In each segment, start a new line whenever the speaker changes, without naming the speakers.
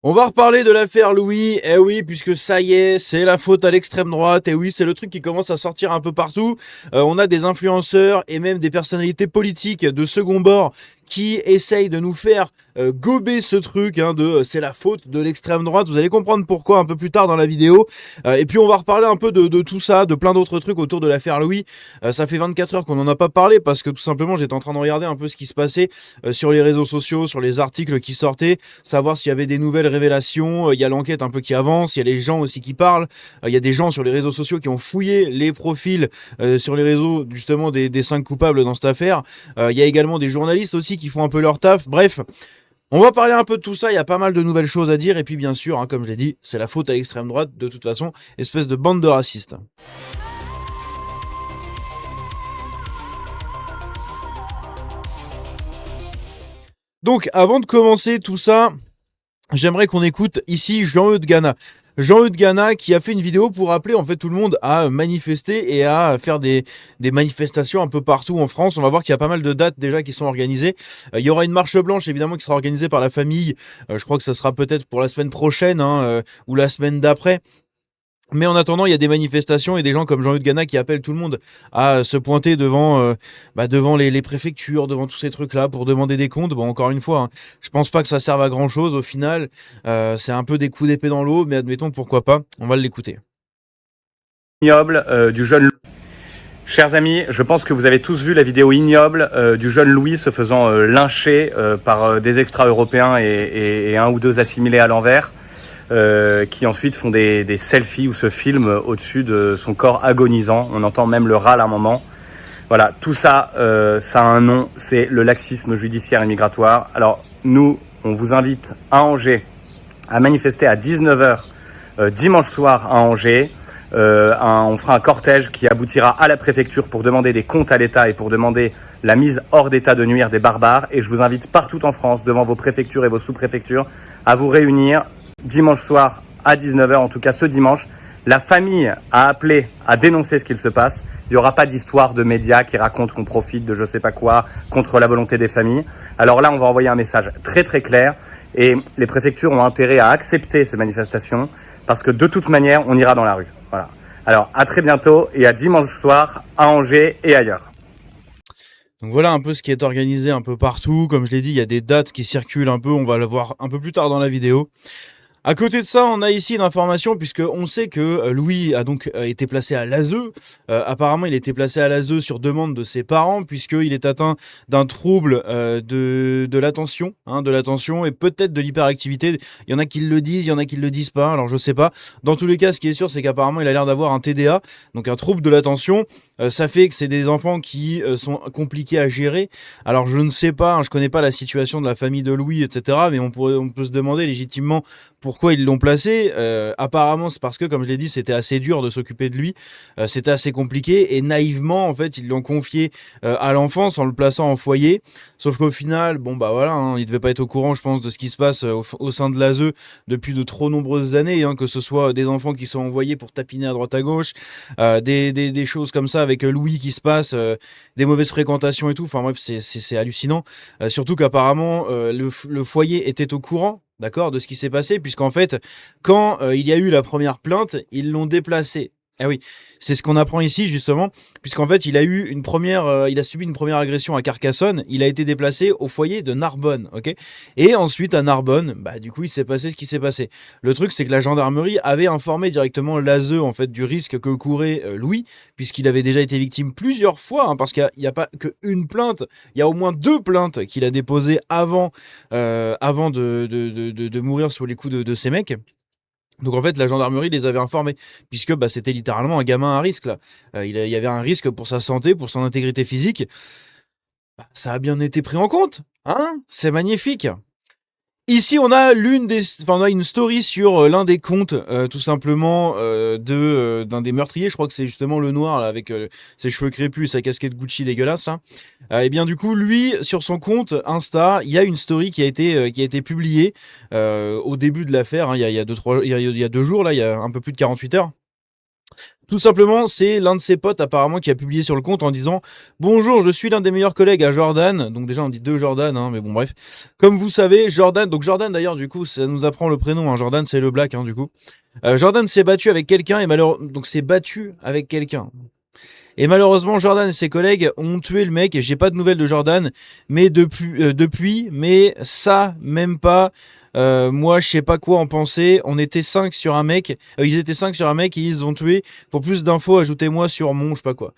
On va reparler de l'affaire Louis, eh oui, puisque ça y est, c'est la faute à l'extrême droite, eh oui, c'est le truc qui commence à sortir un peu partout. On a des influenceurs et même des personnalités politiques de second bord qui essayent de nous faire gober ce truc c'est la faute de l'extrême droite. Vous allez comprendre pourquoi un peu plus tard dans la vidéo. Et puis on va reparler un peu de tout ça, de plein d'autres trucs autour de l'affaire Louis. Ça fait 24 heures qu'on n'en a pas parlé parce que tout simplement j'étais en train de regarder un peu ce qui se passait sur les réseaux sociaux, sur les articles qui sortaient, savoir s'il y avait des nouvelles révélations. Il y a l'enquête un peu qui avance, il y a les gens aussi qui parlent. Il y a des gens sur les réseaux sociaux qui ont fouillé les profils sur les réseaux justement des 5 coupables dans cette affaire. Il y a également des journalistes aussi qui font un peu leur taf. Bref, on va parler un peu de tout ça, il y a pas mal de nouvelles choses à dire. Et puis bien sûr, comme je l'ai dit, c'est la faute à l'extrême droite de toute façon, espèce de bande de racistes. Donc avant de commencer tout ça, j'aimerais qu'on écoute ici Jean-Eudes Gana. Jean-Eudes Gana qui a fait une vidéo pour appeler en fait tout le monde à manifester et à faire des manifestations un peu partout en France. On va voir qu'il y a pas mal de dates déjà qui sont organisées. Il y aura une marche blanche évidemment qui sera organisée par la famille. Je crois que ça sera peut-être pour la semaine prochaine ou la semaine d'après. Mais en attendant, il y a des manifestations et des gens comme Jean-Eudes Gana qui appellent tout le monde à se pointer devant les préfectures, devant tous ces trucs-là pour demander des comptes. Bon, encore une fois, je pense pas que ça serve à grand-chose au final. C'est un peu des coups d'épée dans l'eau, mais admettons pourquoi pas. On va l'écouter.
Ignoble du jeune. Chers amis, je pense que vous avez tous vu la vidéo ignoble du jeune Louis se faisant lyncher par des extra-européens et un ou deux assimilés à l'envers. Qui ensuite font des selfies ou se filment au-dessus de son corps agonisant. On entend même le râle à un moment. Voilà, tout ça, ça a un nom, c'est le laxisme judiciaire et migratoire. Alors nous, on vous invite à Angers à manifester à 19h dimanche soir à Angers. On fera un cortège qui aboutira à la préfecture pour demander des comptes à l'État et pour demander la mise hors d'état de nuire des barbares. Et je vous invite partout en France, devant vos préfectures et vos sous-préfectures, à vous réunir dimanche soir à 19h, en tout cas ce dimanche. La famille a appelé à dénoncer ce qu'il se passe. Il n'y aura pas d'histoire de médias qui racontent qu'on profite de je sais pas quoi contre la volonté des familles. Alors là, on va envoyer un message très très clair et les préfectures ont intérêt à accepter ces manifestations parce que de toute manière, on ira dans la rue. Voilà. Alors à très bientôt et à dimanche soir à Angers et ailleurs.
Donc voilà un peu ce qui est organisé un peu partout. Comme je l'ai dit, il y a des dates qui circulent un peu. On va le voir un peu plus tard dans la vidéo. À côté de ça, on a ici une information puisque on sait que Louis a donc été placé à l'ASE. Apparemment, il a été placé à l'ASE sur demande de ses parents puisqu'il est atteint d'un trouble de l'attention, de l'attention et peut-être de l'hyperactivité. Il y en a qui le disent, il y en a qui le disent pas. Alors je sais pas. Dans tous les cas, ce qui est sûr, c'est qu'apparemment, il a l'air d'avoir un TDA, donc un trouble de l'attention. Ça fait que c'est des enfants qui sont compliqués à gérer. Alors je ne sais pas, je connais pas la situation de la famille de Louis, etc. Mais on peut se demander légitimement pourquoi ils l'ont placé. Apparemment, c'est parce que, comme je l'ai dit, c'était assez dur de s'occuper de lui. C'était assez compliqué et naïvement, en fait, ils l'ont confié à l'enfance en le plaçant en foyer. Sauf qu'au final, bon bah voilà, il devait pas être au courant, je pense, de ce qui se passe au sein de l'ASE depuis de trop nombreuses années, que ce soit des enfants qui sont envoyés pour tapiner à droite à gauche, des choses comme ça avec Louis qui se passe, des mauvaises fréquentations et tout. Enfin bref, c'est hallucinant. Surtout qu'apparemment le foyer était au courant. D'accord, de ce qui s'est passé, puisqu'en fait, quand il y a eu la première plainte, ils l'ont déplacé. Ah oui, c'est ce qu'on apprend ici justement, puisqu'en fait il a subi une première agression à Carcassonne, il a été déplacé au foyer de Narbonne, ok. Et ensuite à Narbonne, du coup il s'est passé ce qui s'est passé. Le truc c'est que la gendarmerie avait informé directement l'ASE en fait du risque que courait Louis, puisqu'il avait déjà été victime plusieurs fois, parce qu'il n'y a pas qu'une plainte, il y a au moins 2 plaintes qu'il a déposées avant de mourir sous les coups de ces mecs. Donc en fait, la gendarmerie les avait informés, puisque c'était littéralement un gamin à risque là. Il y avait un risque pour sa santé, pour son intégrité physique. Ça a bien été pris en compte, c'est magnifique. Ici, on a une story sur l'un des comptes, tout simplement, d'un des meurtriers. Je crois que c'est justement le noir là, avec ses cheveux crépus, sa casquette Gucci dégueulasse. Là. Et bien du coup, lui, sur son compte Insta, il y a une story qui a été publiée au début de l'affaire. Il y a 2 jours là, il y a un peu plus de 48 heures. Tout simplement, c'est l'un de ses potes apparemment qui a publié sur le compte en disant « Bonjour, je suis l'un des meilleurs collègues à Jordan ». Donc déjà on dit 2 Jordan, hein, mais bon bref. Comme vous savez, Jordan, donc Jordan d'ailleurs du coup ça nous apprend le prénom, hein, Jordan c'est le black du coup. Jordan s'est battu avec quelqu'un et donc s'est battu avec quelqu'un. Et malheureusement, Jordan et ses collègues ont tué le mec. J'ai pas de nouvelles de Jordan, mais depuis, mais ça, même pas. Moi, je sais pas quoi en penser. On était 5 sur un mec. Ils étaient 5 sur un mec et ils ont tué. Pour plus d'infos, ajoutez-moi sur mon, je sais pas quoi.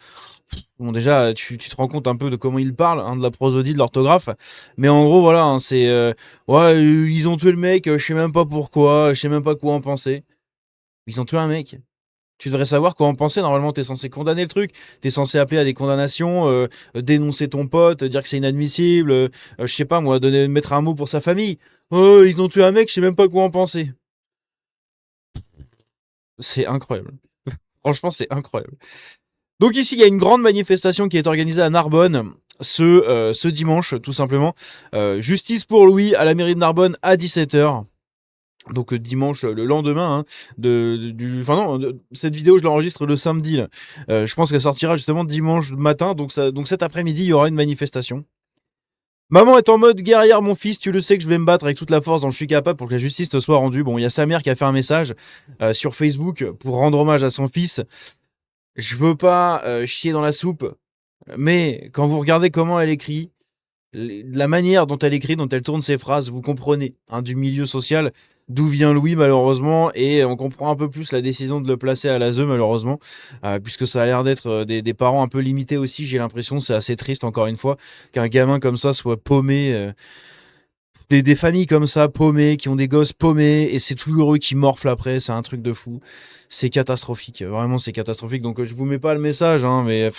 Bon, déjà, tu te rends compte un peu de comment il parle, hein, de la prosodie, de l'orthographe. Mais en gros, voilà, hein, c'est ouais, ils ont tué le mec. Je sais même pas pourquoi. Je sais même pas quoi en penser. Ils ont tué un mec. Tu devrais savoir quoi en penser. Normalement, t'es censé condamner le truc. T'es censé appeler à des condamnations, dénoncer ton pote, dire que c'est inadmissible. Je sais pas moi, mettre un mot pour sa famille. Oh, ils ont tué un mec, je sais même pas quoi en penser. C'est incroyable. Franchement, c'est incroyable. Donc ici, il y a une grande manifestation qui est organisée à Narbonne ce dimanche, tout simplement. Justice pour Louis à la mairie de Narbonne à 17h. Donc dimanche, le lendemain, hein, cette vidéo je l'enregistre le samedi. Là. Je pense qu'elle sortira justement dimanche matin, donc cet après-midi il y aura une manifestation. Maman est en mode guerrière, mon fils, tu le sais que je vais me battre avec toute la force dont je suis capable pour que la justice te soit rendue. Bon, il y a sa mère qui a fait un message sur Facebook pour rendre hommage à son fils. Je veux pas chier dans la soupe, mais quand vous regardez comment elle écrit, la manière dont elle écrit, dont elle tourne ses phrases, vous comprenez, hein, du milieu social, d'où vient Louis malheureusement, et on comprend un peu plus la décision de le placer à l'ASE malheureusement, puisque ça a l'air d'être des parents un peu limités aussi, j'ai l'impression, c'est assez triste encore une fois, qu'un gamin comme ça soit paumé, des familles comme ça paumées, qui ont des gosses paumés, et c'est toujours eux qui morflent après, c'est un truc de fou, c'est catastrophique, vraiment c'est catastrophique, donc je vous mets pas le message, hein, mais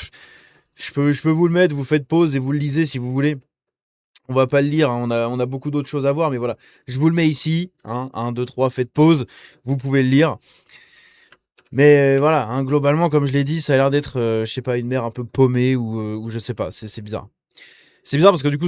je peux vous le mettre, vous faites pause et vous le lisez si vous voulez. On va pas le lire, hein, on a beaucoup d'autres choses à voir, mais voilà. Je vous le mets ici, hein, 1, 2, 3, faites pause, vous pouvez le lire. Mais voilà, hein, globalement, comme je l'ai dit, ça a l'air d'être, je sais pas, une mère un peu paumée ou je sais pas, c'est bizarre. C'est bizarre parce que du coup,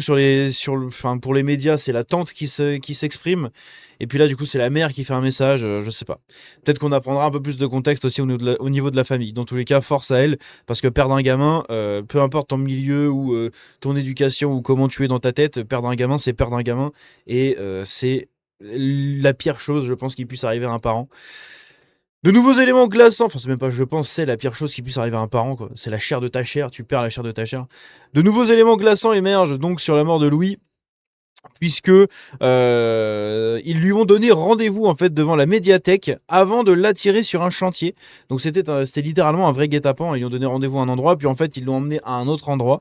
pour les médias, c'est la tante qui s'exprime. Et puis là, du coup, c'est la mère qui fait un message, je sais pas. Peut-être qu'on apprendra un peu plus de contexte aussi au niveau de la famille. Dans tous les cas, force à elle, parce que perdre un gamin, peu importe ton milieu ou ton éducation ou comment tu es dans ta tête, perdre un gamin, c'est perdre un gamin. Et c'est la pire chose, je pense, qui puisse arriver à un parent. De nouveaux éléments glaçants, enfin c'est même pas je pense, c'est la pire chose qui puisse arriver à un parent, quoi. C'est la chair de ta chair, tu perds la chair de ta chair. De nouveaux éléments glaçants émergent donc sur la mort de Louis, puisque ils lui ont donné rendez-vous en fait devant la médiathèque avant de l'attirer sur un chantier. Donc c'était littéralement un vrai guet-apens. Ils lui ont donné rendez-vous à un endroit, puis en fait ils l'ont emmené à un autre endroit.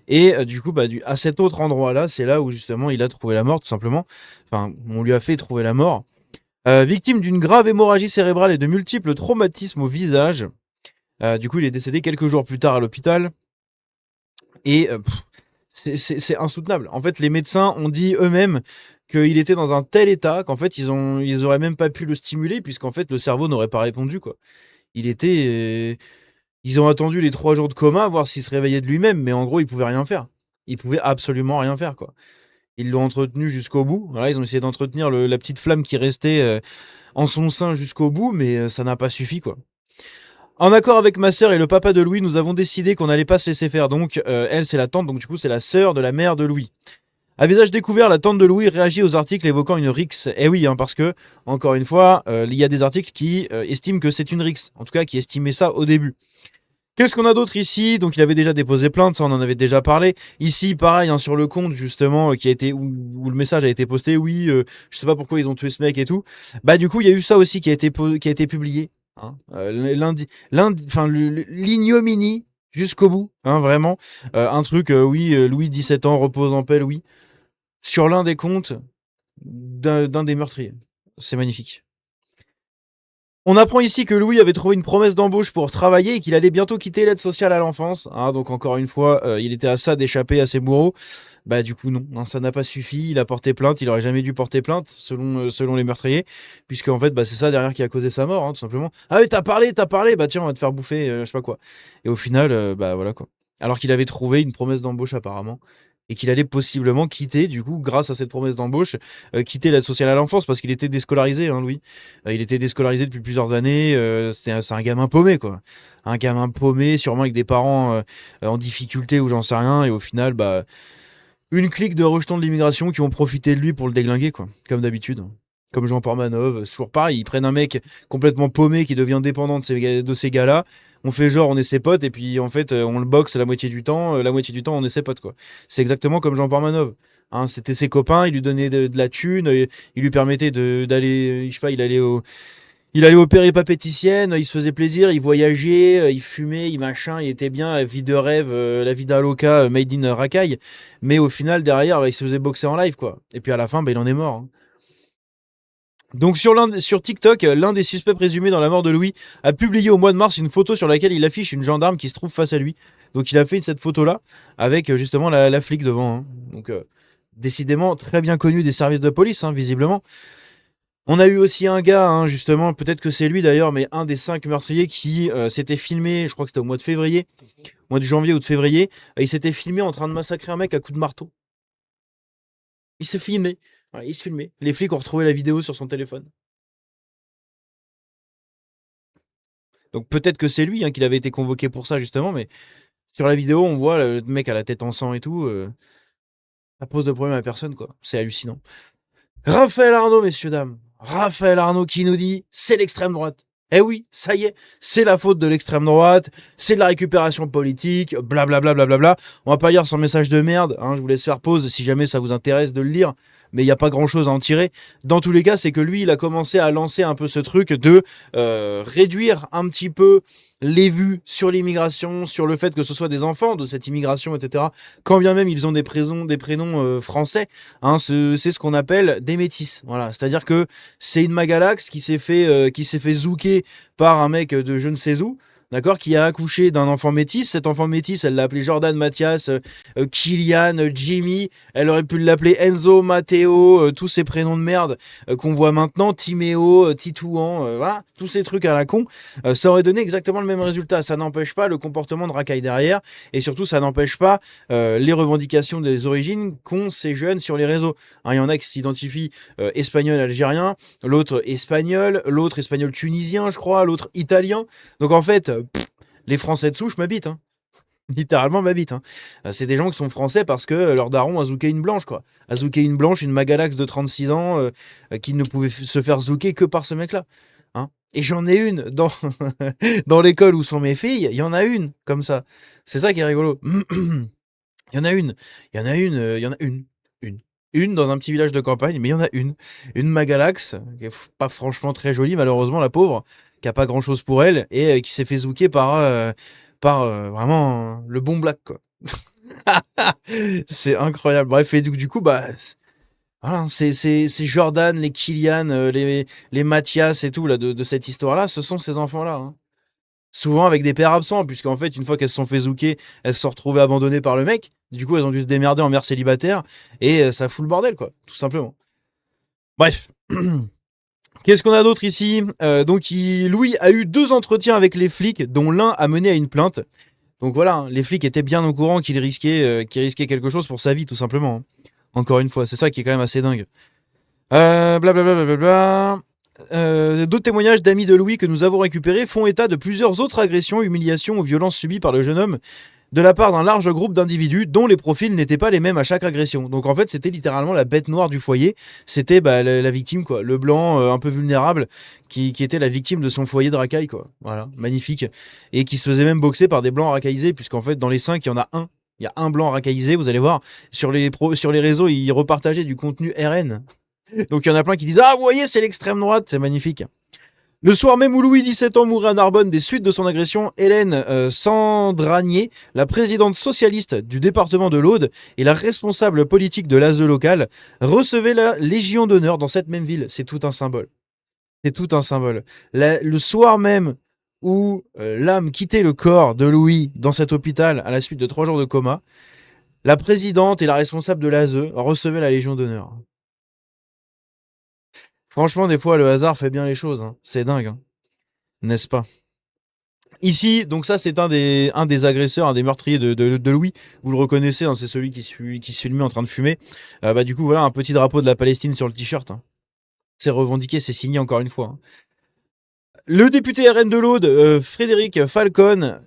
Et du coup, à cet autre endroit-là, c'est là où justement il a trouvé la mort, tout simplement. Enfin, on lui a fait trouver la mort. Victime d'une grave hémorragie cérébrale et de multiples traumatismes au visage. Du coup, il est décédé quelques jours plus tard à l'hôpital. Et c'est insoutenable. En fait, les médecins ont dit eux-mêmes qu'il était dans un tel état qu'en fait, ils auraient même pas pu le stimuler puisqu'en fait, le cerveau n'aurait pas répondu, quoi. Il était... Ils ont attendu les 3 jours de coma, voir s'il se réveillait de lui-même, mais en gros, il pouvait rien faire. Il pouvait absolument rien faire, quoi. Ils l'ont entretenu jusqu'au bout. Voilà, ils ont essayé d'entretenir la petite flamme qui restait en son sein jusqu'au bout, mais ça n'a pas suffi, quoi. En accord avec ma sœur et le papa de Louis, nous avons décidé qu'on n'allait pas se laisser faire. Donc, elle, c'est la tante, donc du coup, c'est la sœur de la mère de Louis. À visage découvert, la tante de Louis réagit aux articles évoquant une rixe. Eh oui, hein, parce que, encore une fois, il y a des articles qui estiment que c'est une rixe. En tout cas, qui estimaient ça au début. Qu'est-ce qu'on a d'autre ici? Donc il avait déjà déposé plainte, ça on en avait déjà parlé. Ici, pareil, hein, sur le compte justement qui a été où le message a été posté. Oui, je sais pas pourquoi ils ont tué ce mec et tout. Bah du coup, il y a eu ça aussi qui a été publié. Hein, l'ignominie jusqu'au bout, hein, vraiment. Un truc, oui, Louis 17 ans repose en paix, Louis, sur l'un des comptes d'un des meurtriers. C'est magnifique. On apprend ici que Louis avait trouvé une promesse d'embauche pour travailler et qu'il allait bientôt quitter l'aide sociale à l'enfance. Hein, donc encore une fois, il était à ça d'échapper à ses bourreaux. Bah du coup non, hein, ça n'a pas suffi. Il a porté plainte. Il aurait jamais dû porter plainte selon les meurtriers, puisque en fait c'est ça derrière qui a causé sa mort, hein, tout simplement. Ah oui, t'as parlé. Bah tiens, on va te faire bouffer, je sais pas quoi. Et au final, bah voilà quoi. Alors qu'il avait trouvé une promesse d'embauche apparemment et qu'il allait possiblement quitter, du coup, grâce à cette promesse d'embauche, quitter l'aide sociale à l'enfance parce qu'il était déscolarisé, hein, Louis. Il était déscolarisé depuis plusieurs années. C'est un gamin paumé, quoi. Un gamin paumé, sûrement avec des parents en difficulté ou j'en sais rien. Et au final, bah, une clique de rejetons de l'immigration qui ont profité de lui pour le déglinguer, quoi. Comme d'habitude. Comme Jean Portmanov, toujours pareil, ils prennent un mec complètement paumé qui devient dépendant de ces gars-là. On fait genre on est ses potes et puis en fait on le boxe la moitié du temps, on est ses potes quoi. C'est exactement comme Jean Portmanov. Hein, c'était ses copains, il lui donnait de la thune, il lui permettait d'aller, je sais pas, il allait au péripapéticienne, il se faisait plaisir, il voyageait, il fumait, il machin, il était bien, la vie de rêve, la vie d'Aloca, made in Racaille. Mais au final, derrière, bah, il se faisait boxer en live, quoi. Et puis à la fin, bah, il en est mort. Hein. Donc sur TikTok, l'un des suspects présumés dans la mort de Louis a publié au mois de mars une photo sur laquelle il affiche une gendarme qui se trouve face à lui. Donc il a fait cette photo-là avec justement la flic devant. Hein. Donc décidément très bien connu des services de police, hein, visiblement. On a eu aussi un gars, hein, justement, peut-être que c'est lui d'ailleurs, mais un des 5 meurtriers qui s'était filmé, je crois que c'était au mois de février, mois de janvier ou de février, il s'était filmé en train de massacrer un mec à coups de marteau. Il s'est filmé. Ouais, il se filmait. Les flics ont retrouvé la vidéo sur son téléphone. Donc peut-être que c'est lui hein, qu'il avait été convoqué pour ça, justement, mais sur la vidéo, on voit le mec à la tête en sang et tout. Ça pose de problème à personne, quoi. C'est hallucinant. Raphaël Arnaud, messieurs, dames. Raphaël Arnaud qui nous dit c'est l'extrême droite. Eh oui, ça y est, c'est la faute de l'extrême droite, c'est de la récupération politique, blablabla. Bla. On va pas lire son message de merde, hein, je vous laisse faire pause si jamais ça vous intéresse de le lire, mais il n'y a pas grand chose à en tirer. Dans tous les cas, c'est que lui, il a commencé à lancer un peu ce truc de réduire un petit peu les vues sur l'immigration, sur le fait que ce soit des enfants de cette immigration, etc. Quand bien même ils ont des prénoms français, hein, c'est ce qu'on appelle des métis. Voilà, c'est-à-dire que c'est une magalaxe qui s'est fait zouker par un mec de je ne sais où. D'accord, qui a accouché d'un enfant métis. Cet enfant métis, elle l'a appelé Jordan, Mathias, Kylian, Jimmy. Elle aurait pu l'appeler Enzo, Matteo, tous ces prénoms de merde qu'on voit maintenant, Timéo, Titouan, voilà, tous ces trucs à la con. Ça aurait donné exactement le même résultat. Ça n'empêche pas le comportement de racaille derrière, et surtout ça n'empêche pas les revendications des origines qu'ont ces jeunes sur les réseaux. Hein, il y en a qui s'identifient espagnol, algérien, l'autre espagnol tunisien, je crois, l'autre italien. Donc en fait, les Français de souche m'habitent, hein. Littéralement m'habitent. Hein. C'est des gens qui sont français parce que leur daron a zouké une blanche, quoi. A zouké une blanche, une magalaxe de 36 ans qui ne pouvait se faire zouker que par ce mec-là. Hein. Et j'en ai une dans, dans l'école où sont mes filles, il y en a une comme ça. C'est ça qui est rigolo. Il y en a une. Il y en a une. Il y en a une. Une dans un petit village de campagne, mais il y en a une. Une magalaxe, qui est pas franchement très jolie, malheureusement, la pauvre, qui a pas grand chose pour elle, et qui s'est fait zouker par vraiment le bon black, quoi. C'est incroyable. Bref, et du coup, bah, voilà, c'est Jordan, les Kylian, les Mathias et tout, là, de cette histoire-là, ce sont ces enfants-là. Hein. Souvent avec des pères absents, puisqu'en fait, une fois qu'elles se sont fait zouker, elles se sont retrouvées abandonnées par le mec. Du coup, elles ont dû se démerder en mère célibataire, et ça fout le bordel, quoi, tout simplement. Bref. Qu'est-ce qu'on a d'autre ici Donc, Louis a eu 2 entretiens avec les flics, dont l'un a mené à une plainte. Donc voilà, hein, les flics étaient bien au courant qu'il risquait quelque chose pour sa vie, tout simplement. Hein. Encore une fois, c'est ça qui est quand même assez dingue. Blablabla. D'autres témoignages d'amis de Louis que nous avons récupérés font état de plusieurs autres agressions, humiliations ou violences subies par le jeune homme de la part d'un large groupe d'individus dont les profils n'étaient pas les mêmes à chaque agression. Donc en fait, c'était littéralement la bête noire du foyer. C'était la victime, quoi. Le blanc un peu vulnérable qui était la victime de son foyer de racaille, quoi. Voilà, magnifique. Et qui se faisait même boxer par des blancs racaillisés, puisqu'en fait, dans les 5, il y en a un. Il y a un blanc racaillisé, vous allez voir. Sur les réseaux, ils repartageaient du contenu RN. Donc il y en a plein qui disent « Ah, vous voyez, c'est l'extrême droite, c'est magnifique !» Le soir même où Louis, 17 ans, mourait à Narbonne des suites de son agression, Hélène Sandranier, la présidente socialiste du département de l'Aude et la responsable politique de l'ASE locale, recevait la Légion d'honneur dans cette même ville. C'est tout un symbole. C'est tout un symbole. Le soir même où l'âme quittait le corps de Louis dans cet hôpital à la suite de 3 jours de coma, la présidente et la responsable de l'ASE recevaient la Légion d'honneur. Franchement, des fois, le hasard fait bien les choses. Hein. C'est dingue, hein. N'est-ce pas ? Ici, donc ça c'est un des agresseurs, un des meurtriers de Louis. Vous le reconnaissez, hein, c'est celui qui se filmait en train de fumer. Du coup voilà un petit drapeau de la Palestine sur le t-shirt. Hein. C'est revendiqué, c'est signé encore une fois. Hein. Le député RN de l'Aude, Frédéric Falcon,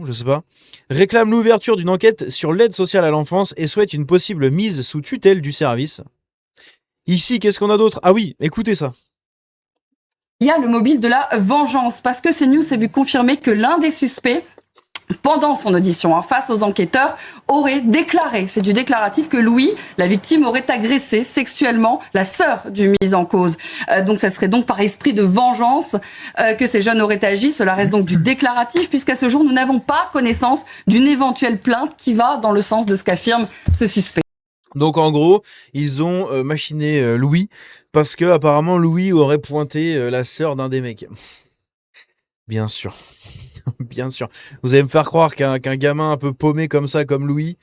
je sais pas, réclame l'ouverture d'une enquête sur l'aide sociale à l'enfance et souhaite une possible mise sous tutelle du service. Ici, qu'est-ce qu'on a d'autre? Ah oui, écoutez ça.
Il y a le mobile de la vengeance, parce que CNews s'est vu confirmer que l'un des suspects, pendant son audition face aux enquêteurs, aurait déclaré, c'est du déclaratif, que Louis, la victime, aurait agressé sexuellement la sœur du mis en cause. Donc ça serait donc par esprit de vengeance que ces jeunes auraient agi. Cela reste donc du déclaratif, puisqu'à ce jour, nous n'avons pas connaissance d'une éventuelle plainte qui va dans le sens de ce qu'affirme ce suspect.
Donc en gros, ils ont machiné Louis, parce que apparemment Louis aurait pointé la sœur d'un des mecs. Bien sûr. Bien sûr. Vous allez me faire croire qu'un gamin un peu paumé comme ça, comme Louis,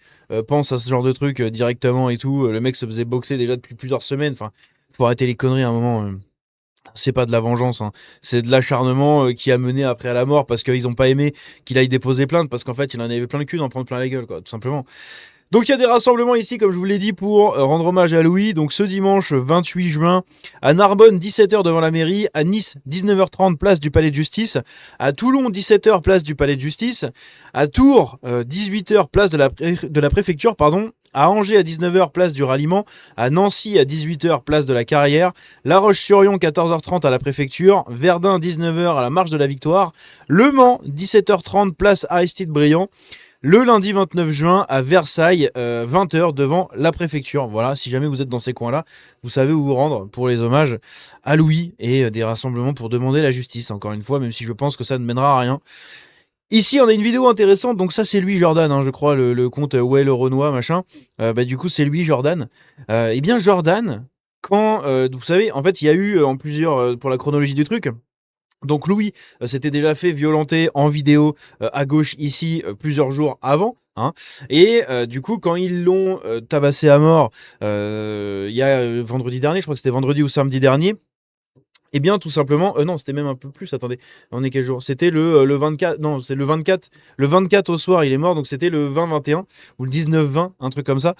pense à ce genre de truc directement et tout. Le mec se faisait boxer déjà depuis plusieurs semaines. Enfin, faut arrêter les conneries à un moment. C'est pas de la vengeance, hein. C'est de l'acharnement qui a mené après à la mort parce qu'ils ont pas aimé qu'il aille déposer plainte parce qu'en fait il en avait plein le cul d'en prendre plein la gueule, quoi, tout simplement. Donc il y a des rassemblements ici, comme je vous l'ai dit, pour rendre hommage à Louis. Donc ce dimanche 28 juin, à Narbonne, 17h devant la mairie. À Nice, 19h30, place du Palais de Justice. À Toulon, 17h, place du Palais de Justice. À Tours, 18h, place de la préfecture, pardon. À Angers, à 19h, place du Ralliement. À Nancy, à 18h, place de la Carrière. La Roche-sur-Yon, 14h30, à la préfecture. Verdun, 19h, à la Marche de la Victoire. Le Mans, 17h30, place Aristide-Briand. Le lundi 29 juin à Versailles, 20h devant la préfecture. Voilà, si jamais vous êtes dans ces coins-là, vous savez où vous rendre pour les hommages à Louis et des rassemblements pour demander la justice, encore une fois, même si je pense que ça ne mènera à rien. Ici, on a une vidéo intéressante, donc ça c'est lui Jordan, hein, je crois, le compte Ouais le Renoir, machin. Du coup, c'est lui Jordan. Eh bien, Jordan, quand, vous savez, en fait, il y a eu en plusieurs, pour la chronologie du truc, donc Louis s'était déjà fait violenter en vidéo à gauche ici plusieurs jours avant. Hein, et du coup quand ils l'ont tabassé à mort il y a vendredi dernier, je crois que c'était vendredi ou samedi dernier, eh bien tout simplement, non c'était même un peu plus, attendez, on est quel jour? C'était le 24, non c'est le 24 au soir il est mort, donc c'était le 20-21 ou le 19-20, un truc comme ça,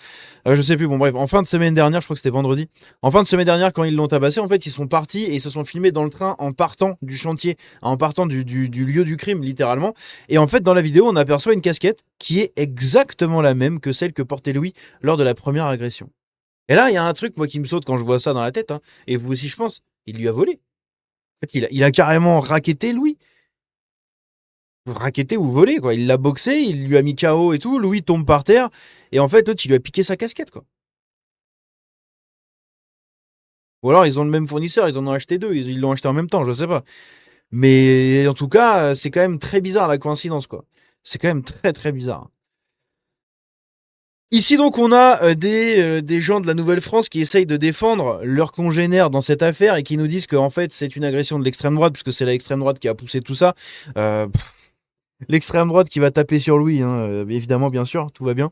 je sais plus, bon bref, en fin de semaine dernière, je crois que c'était vendredi, en fin de semaine dernière quand ils l'ont tabassé, en fait ils sont partis et ils se sont filmés dans le train en partant du chantier, en partant du lieu du crime littéralement, et en fait dans la vidéo on aperçoit une casquette qui est exactement la même que celle que portait Louis lors de la première agression. Et là, il y a un truc, moi, qui me saute quand je vois ça dans la tête, hein, et vous aussi, je pense, il lui a volé. En fait, il a carrément racketté Louis. Racketté ou volé, quoi. Il l'a boxé, il lui a mis KO et tout, Louis tombe par terre, et en fait, l'autre, il lui a piqué sa casquette, quoi. Ou alors, ils ont le même fournisseur, ils en ont acheté deux, ils l'ont acheté en même temps, je sais pas. Mais en tout cas, c'est quand même très bizarre, la coïncidence, quoi. C'est quand même très, très bizarre. Ici donc on a des gens de la Nouvelle-France qui essayent de défendre leurs congénères dans cette affaire et qui nous disent qu'en fait c'est une agression de l'extrême droite puisque c'est l'extrême droite qui a poussé tout ça. L'extrême droite qui va taper sur Louis, hein, évidemment bien sûr, tout va bien.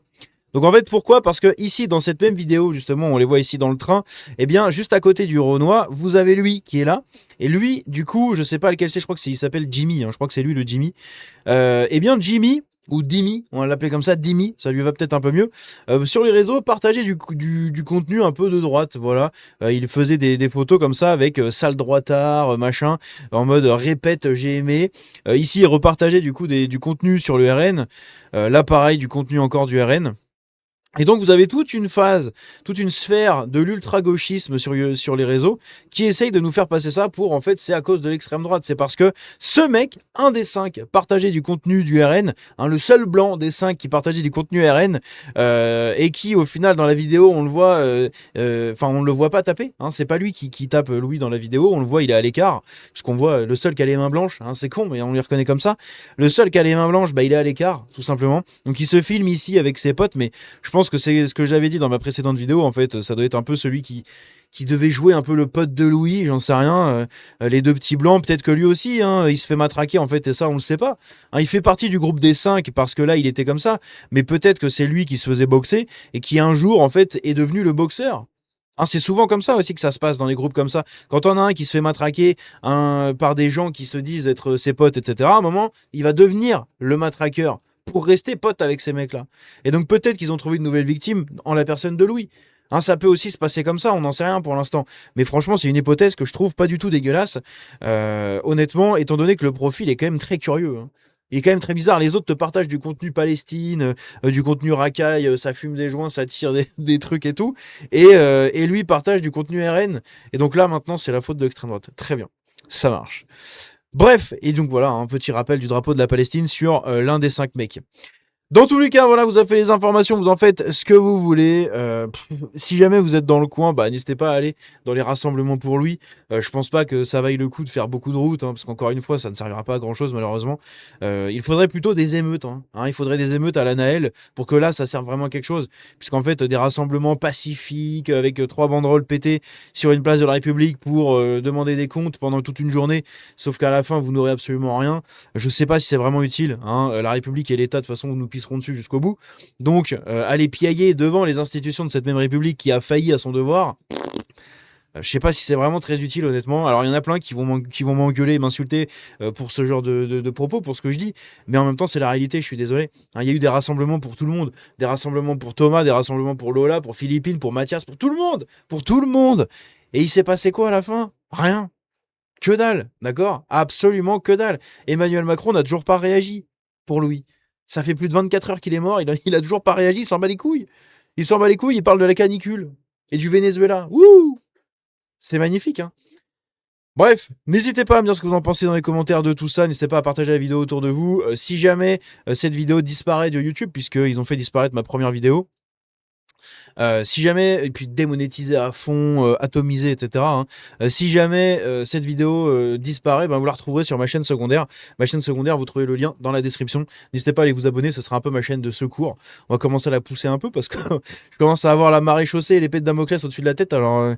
Donc en fait pourquoi? Parce que ici dans cette même vidéo justement, on les voit ici dans le train, eh bien juste à côté du Renoir, vous avez lui qui est là. Et lui du coup, je sais pas lequel c'est, je crois que il s'appelle Jimmy, hein, je crois que c'est lui le Jimmy. Eh bien Jimmy, ou Dimi, on va l'appeler comme ça, Dimi, ça lui va peut-être un peu mieux, sur les réseaux, partager du contenu un peu de droite, voilà. Il faisait des photos comme ça avec sale droitard, machin, en mode répète, j'ai aimé. Ici, il repartageait du coup du contenu sur le RN, là pareil, du contenu encore du RN. Et donc vous avez toute une phase, toute une sphère de l'ultra-gauchisme sur les réseaux qui essaye de nous faire passer ça pour, en fait, c'est à cause de l'extrême droite. C'est parce que ce mec, un des 5, partageait du contenu du RN, hein, le seul blanc des 5 qui partageait du contenu RN, et qui, au final, dans la vidéo, on le voit, on le voit pas taper, hein, c'est pas lui qui tape Louis dans la vidéo, on le voit, il est à l'écart, puisqu'on voit le seul qui a les mains blanches, hein, c'est con, mais on les reconnaît comme ça. Le seul qui a les mains blanches, il est à l'écart, tout simplement. Donc il se filme ici avec ses potes, mais je pense que c'est ce que j'avais dit dans ma précédente vidéo, en fait, ça doit être un peu celui qui devait jouer un peu le pote de Louis, j'en sais rien, les deux petits blancs, peut-être que lui aussi, hein, il se fait matraquer, en fait, et ça, on le sait pas. Hein, il fait partie du groupe des 5 parce que là, il était comme ça, mais peut-être que c'est lui qui se faisait boxer et qui un jour, en fait, est devenu le boxeur. Hein, c'est souvent comme ça aussi que ça se passe dans les groupes comme ça. Quand on a un qui se fait matraquer par des gens qui se disent être ses potes, etc., à un moment, il va devenir le matraqueur pour rester pote avec ces mecs-là. Et donc peut-être qu'ils ont trouvé une nouvelle victime en la personne de Louis. Hein, ça peut aussi se passer comme ça, on n'en sait rien pour l'instant. Mais franchement, c'est une hypothèse que je trouve pas du tout dégueulasse. Honnêtement, étant donné que le profil est quand même très curieux. Hein. Il est quand même très bizarre. Les autres te partagent du contenu Palestine, du contenu racaille, ça fume des joints, ça tire des trucs et tout. Et lui partage du contenu RN. Et donc là, maintenant, c'est la faute de l'extrême droite. Très bien. Ça marche. Bref, et donc voilà, un petit rappel du drapeau de la Palestine sur l'un des 5 mecs. Dans tous les cas, voilà, vous avez fait les informations, vous en faites ce que vous voulez. Si jamais vous êtes dans le coin, bah n'hésitez pas à aller dans les rassemblements pour lui. Je pense pas que ça vaille le coup de faire beaucoup de routes, hein, parce qu'encore une fois, ça ne servira pas à grand chose malheureusement. Il faudrait plutôt des émeutes. Hein, il faudrait des émeutes à la Naël pour que là, ça serve vraiment à quelque chose. Puisqu'en fait, des rassemblements pacifiques avec 3 banderoles pétées sur une place de la République pour demander des comptes pendant toute une journée, sauf qu'à la fin, vous n'aurez absolument rien. Je sais pas si c'est vraiment utile. Hein. La République et l'État, de toute façon, nous pisseront dessus jusqu'au bout. Donc, aller piailler devant les institutions de cette même République qui a failli à son devoir, je sais pas si c'est vraiment très utile, honnêtement. Alors, il y en a plein qui vont m'engueuler et m'insulter pour ce genre de propos, pour ce que je dis. Mais en même temps, c'est la réalité, je suis désolé. Hein, il y a eu des rassemblements pour tout le monde. Des rassemblements pour Thomas, des rassemblements pour Lola, pour Philippine, pour Mathias, pour tout le monde. Pour tout le monde. Et il s'est passé quoi à la fin? Rien. Que dalle, d'accord? Absolument que dalle. Emmanuel Macron n'a toujours pas réagi pour Louis. Ça fait plus de 24 heures qu'il est mort, il a toujours pas réagi, il s'en bat les couilles. Il s'en bat les couilles, il parle de la canicule et du Venezuela. Wouh! C'est magnifique, hein. Bref, n'hésitez pas à me dire ce que vous en pensez dans les commentaires de tout ça. N'hésitez pas à partager la vidéo autour de vous. Si jamais cette vidéo disparaît de YouTube, puisqu'ils ont fait disparaître ma première vidéo, si jamais, et puis démonétisé à fond, atomisé, etc. Hein, si jamais cette vidéo disparaît, ben vous la retrouverez sur ma chaîne secondaire. Ma chaîne secondaire, vous trouvez le lien dans la description. N'hésitez pas à aller vous abonner, ce sera un peu ma chaîne de secours. On va commencer à la pousser un peu parce que je commence à avoir la marée chaussée et l'épée de Damoclès au-dessus de la tête. Alors,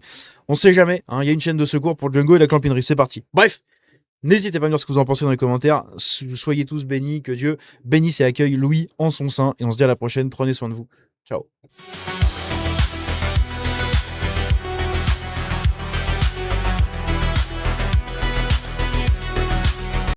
on sait jamais. Hein, il y a une chaîne de secours pour Django et la clampinerie. C'est parti. Bref. N'hésitez pas à me dire ce que vous en pensez dans les commentaires. Soyez tous bénis, que Dieu bénisse et accueille Louis en son sein. Et on se dit à la prochaine. Prenez soin de vous. Ciao.